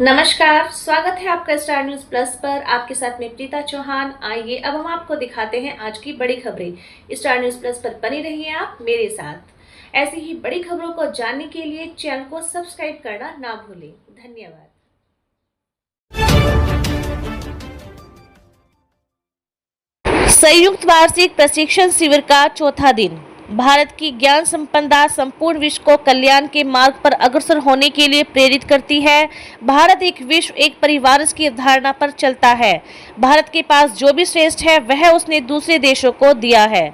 नमस्कार, स्वागत है आपका स्टार न्यूज प्लस पर। आपके साथ में प्रीता चौहान। आइए अब हम आपको दिखाते हैं आज की बड़ी खबरें। स्टार न्यूज प्लस पर बनी रहिए आप मेरे साथ। ऐसी ही बड़ी खबरों को जानने के लिए चैनल को सब्सक्राइब करना ना भूलें। धन्यवाद। संयुक्त वार्षिक प्रशिक्षण शिविर का चौथा दिन। भारत की ज्ञान संपदा संपूर्ण विश्व को कल्याण के मार्ग पर अग्रसर होने के लिए प्रेरित करती है। भारत एक विश्व एक परिवार की अवधारणा पर चलता है। भारत के पास जो भी श्रेष्ठ है वह उसने दूसरे देशों को दिया है।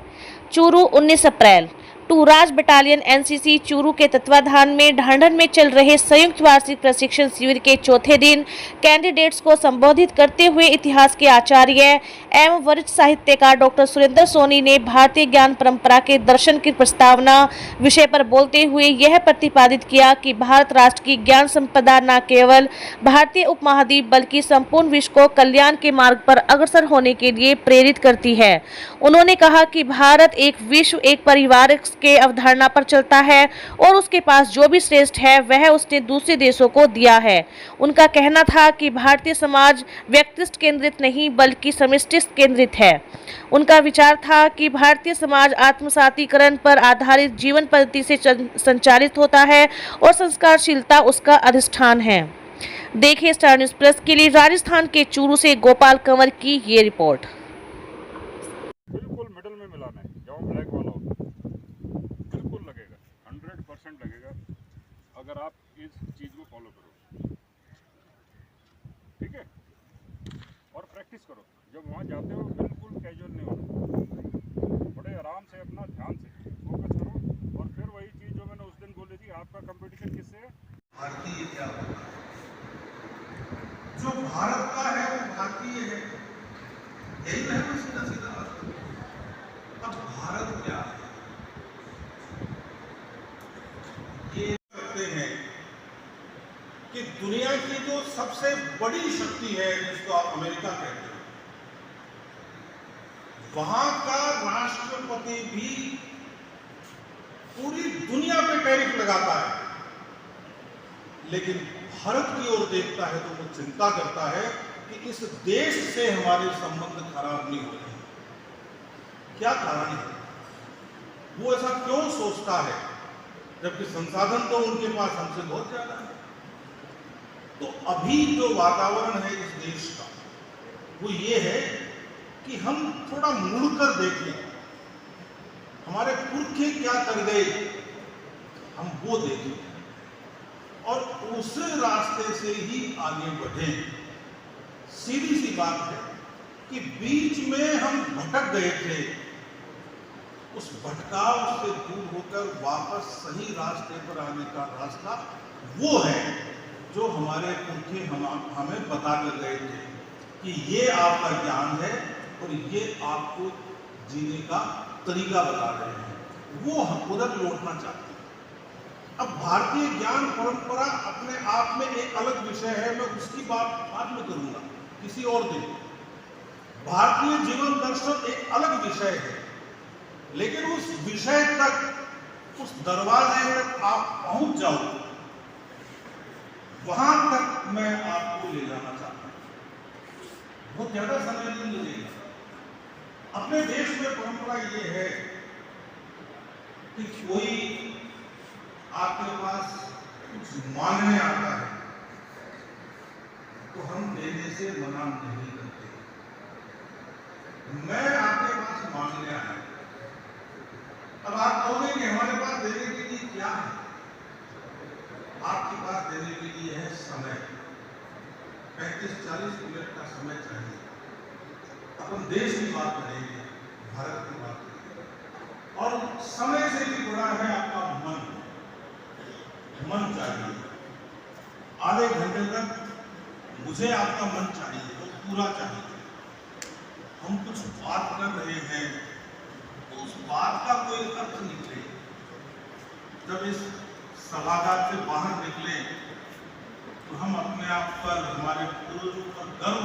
चूरू 19 अप्रैल। टूराज बटालियन एनसीसी चूरू के तत्वाधान में ढांढन में चल रहे संयुक्त वार्षिक प्रशिक्षण शिविर के चौथे दिन कैंडिडेट्स को संबोधित करते हुए इतिहास के आचार्य एवं वरिष्ठ साहित्यकार डॉक्टर सुरेंद्र सोनी ने भारतीय ज्ञान परंपरा के दर्शन की प्रस्तावना विषय पर बोलते हुए यह प्रतिपादित किया कि भारत राष्ट्र की ज्ञान संपदा न केवल भारतीय उपमहाद्वीप बल्कि संपूर्ण विश्व को कल्याण के मार्ग पर अग्रसर होने के लिए प्रेरित करती है। उन्होंने कहा कि भारत एक विश्व एक परिवार के अवधारणा पर चलता है और उसके पास जो भी श्रेष्ठ है वह उसने दूसरे देशों को दिया है। उनका कहना था कि भारतीय समाज व्यक्तित्व केंद्रित नहीं बल्कि समष्टि केंद्रित है। उनका विचार था कि भारतीय समाज आत्मसातीकरण पर आधारित जीवन पद्धति से संचालित होता है और संस्कारशीलता उसका अधिष्ठान है। देखिए स्टार न्यूज प्लस के लिए राजस्थान के चूरू से गोपाल कंवर की ये रिपोर्ट। बिल्कुल मिडल में मिलाना है, जहाँ ब्लैक वाला हो बिल्कुल लगेगा, 100% लगेगा अगर आप इस चीज़ को फॉलो करो। ठीक है, और प्रैक्टिस करो। जब वहाँ जाते हो बिल्कुल कैजुअल नहीं होना, बड़े आराम से अपना ध्यान से फोकस करो। और फिर वही चीज़ जो मैंने उस दिन बोली थी, आपका कंपटीशन किससे है? भारतीय क्या होता है? जो भारत का है वो भारतीय है, यही है ना सीधा सीधा। अब भारत क्या है ये कहते हैं कि दुनिया की जो सबसे बड़ी शक्ति है जिसको आप अमेरिका कहते हैं, वहां का राष्ट्रपति भी पूरी दुनिया पे टैरिफ लगाता है, लेकिन भारत की ओर देखता है तो वो चिंता करता है कि इस देश से हमारे संबंध खराब नहीं हो रहे। क्या कारण है? वो ऐसा क्यों सोचता है जबकि संसाधन तो उनके पास हमसे बहुत ज्यादा है? तो अभी जो वातावरण है इस देश का वो ये है कि हम थोड़ा मुड़कर देखें, हमारे पुरखे क्या कर गए हम वो देखें और उस रास्ते से ही आगे बढ़ें। सीधी सी बात है कि बीच में हम भटक गए थे, उस भटकाव से दूर होकर वापस सही रास्ते पर आने का रास्ता वो है जो हमारे पुरखे हमें बता कर गए थे कि ये आपका ज्ञान है और ये आपको जीने का तरीका बता रहे हैं। वो हम उधर लौटना चाहते हैं। अब भारतीय ज्ञान परंपरा अपने आप में एक अलग विषय है, मैं उसकी बात बाद में करूंगा किसी और दिन। भारतीय जीवन दर्शन एक अलग विषय है, लेकिन उस विषय तक, उस दरवाजे तक आप पहुंच जाओ, वहां तक मैं आपको ले जाना चाहता हूं। बहुत ज्यादा समय नहीं लगेगा। अपने देश में परंपरा ये है कि कोई आपके पास कुछ मांगने आता है तो हम देने से मना नहीं करते। मैं आपके पास मांगने आया, अब आप कहोगे कि हमारे पास देने के लिए क्या है? आपके पास देने के लिए है समय। 35-40 मिनट का समय चाहिए। अपन देश की बात करेंगे, भारत की बात करेंगे, और समय से भी बड़ा है आपका मन चाहिए। आधे घंटे तक मुझे आपका मन चाहिए, वो पूरा चाहिए। हम कुछ बात कर रहे हैं तो उस बात का कोई अर्थ निकले। जब इस सभागार से बाहर निकले तो हम अपने आप पर, हमारे पूर्वजों पर गर्व